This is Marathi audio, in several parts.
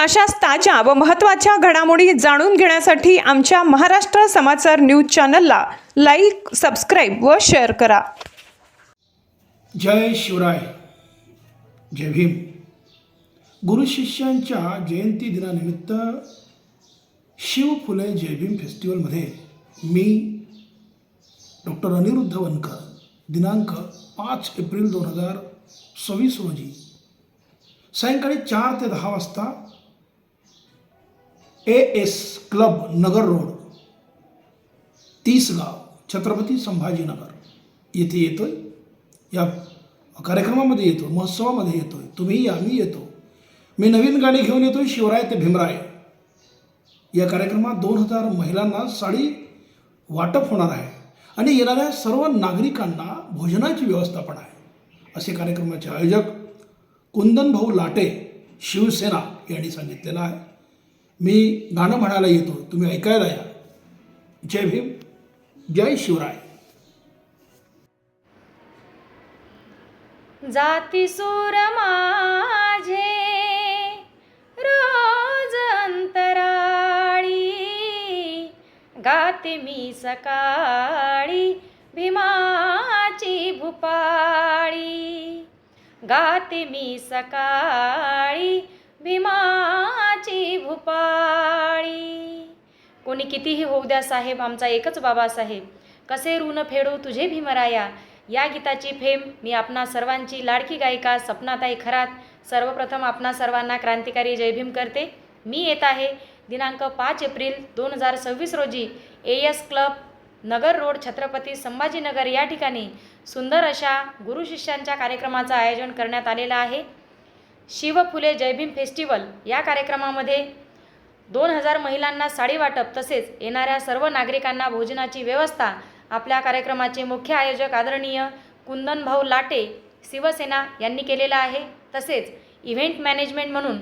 अशाच ताज्या व महत्त्वाच्या घडामोडी जाणून घेण्यासाठी आमच्या महाराष्ट्र समाचार न्यूज चॅनलला लाईक, सबस्क्राईब व शेअर करा. जय शिवराय, जय भीम. गुरु शिष्यांच्या जयंती दिनानिमित्त शिव फुले जय भीम फेस्टिवलमध्ये मी डॉक्टर अनिरुद्ध वनकर दिनांक 5 एप्रिल 2026 रोजी सायंकाळी 4 ते 10 वाजता AS क्लब नगर रोड, तिसगाव, छत्रपती संभाजीनगर येथे येतोय. या कार्यक्रमामध्ये येतो, महोत्सवामध्ये येतोय. तुम्ही या, मी येतो. मी नवीन गाणी घेऊन येतोय, शिवराय ते भीमराय. या कार्यक्रमात 2000 महिलांना साडी वाटप होणार आहे आणि येणाऱ्या सर्व नागरिकांना भोजनाची व्यवस्था पण आहे, असे कार्यक्रमाचे आयोजक कुंदन भाऊ लाटे, शिवसेना यांनी सांगितलेलं आहे. मी गाणं म्हणायला येतो, तुम्ही ऐकायला या. जय भीम, जय शिवराय. जाती सूर माझे रोज अंतराळी, गाते मी सकाळी भीमाची भूपाळी, गाते मी सकाळी भीमाची भूपाळी. कोणी कितीही होऊ द्या साहेब, आमचा एकच बाबासाहेब, कसे ऋण फेडू तुझे भीमराया. या गीताची फेम मी आपणा सर्वांची लाडकी गायिका सपनाताई खरात सर्वप्रथम आपणा सर्वांना क्रांतिकारी जय भीम करते. मी येत आहे दिनांक 5 एप्रिल 2026 रोजी AS क्लब नगर रोड, छत्रपती संभाजीनगर या ठिकाणी सुंदर अशा गुरु शिष्यांच्या कार्यक्रमाचं आयोजन करण्यात आलेलं आहे. शिव फुले जय भीम फेस्टिवल या कार्यक्रमामध्ये 2000 महिलांना साडी वाटप तसेच येणाऱ्या सर्व नागरिकांना भोजनाची व्यवस्था आपल्या कार्यक्रमाचे मुख्य आयोजक आदरणीय कुंदन भाऊ लाटे, शिवसेना यांनी केलेला आहे. तसेच इव्हेंट मॅनेजमेंट म्हणून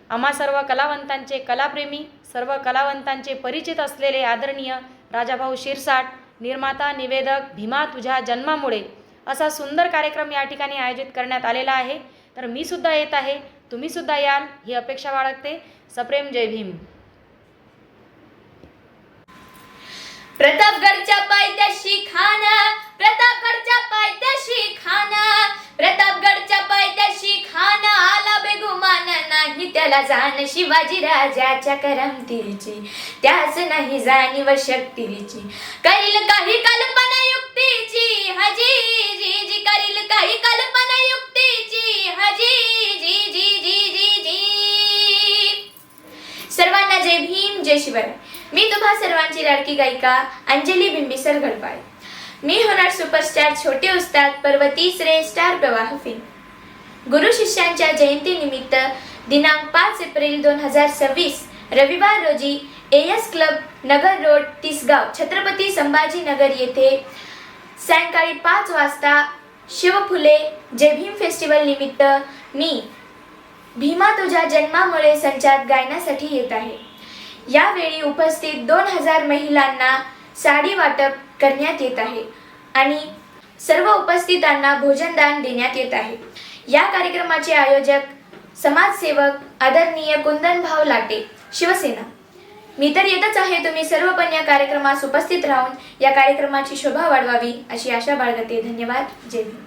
आम्हा सर्व कलावंतांचे, कलाप्रेमी सर्व कलावंतांचे परिचित असलेले आदरणीय राजाभाऊ शिरसाट, निर्माता, निवेदक, भीमा तुझ्या जन्मामुळे असा सुंदर कार्यक्रम या ठिकाणी आयोजित करण्यात आलेला आहे. तर मी सुद्धा येत आहे, तुम्ही सुद्धा याल ही अपेक्षा बाळगते. सप्रेम जय भीम. प्रतापगडच्या पायथ्याशी खाना, प्रतापगडच्या पायथ्याशी खाना, प्रतापगडच्या पायथ्याशी खाना, आला बेगुमान नाही त्याला जाण शिवाजी राजाच्या करमतीची, त्याच नाही जाणीव शक्तीची. करील काही कल्पना युक्तीची हजी जी जी, करील काही कल्पना युक्तीची हजी जी जी जी जी जी. सर्वांना जय भीम, जय शिवराय. मी तुम्हा सर्वांची लाडकी गायिका अंजली बिंबिसर गडपाळे. मी होणार सुपरस्टार छोटे उस्ताद, पर्व 3 स्टार प्रवाह फिल्म. गुरु शिष्यांच्या जयंती निमित्त दिनांक 5 एप्रिल 2026 रविवार रोजी AS क्लब नगर रोड, तिसगाव, छत्रपती संभाजीनगर येथे सायंकाळी 5 वाजता शिव फुले जय भीम फेस्टिवल निमित्त मी भीमा तुझ्या जन्मामुळे संचात गायनासाठी येत आहे. यावेळी उपस्थित 2000 महिलांना साडी वाटप करण्यात येत आहे आणि सर्व उपस्थितांना भोजनदान देण्यात येत आहे. या कार्यक्रमाचे आयोजक समाजसेवक आदरणीय कुंदन भाऊ लाटे, शिवसेना. मी तर येतच आहे, तुम्ही सर्व पण या कार्यक्रमास उपस्थित राहून या कार्यक्रमाची शोभा वाढवावी अशी आशा बाळगते. धन्यवाद. जय भीम.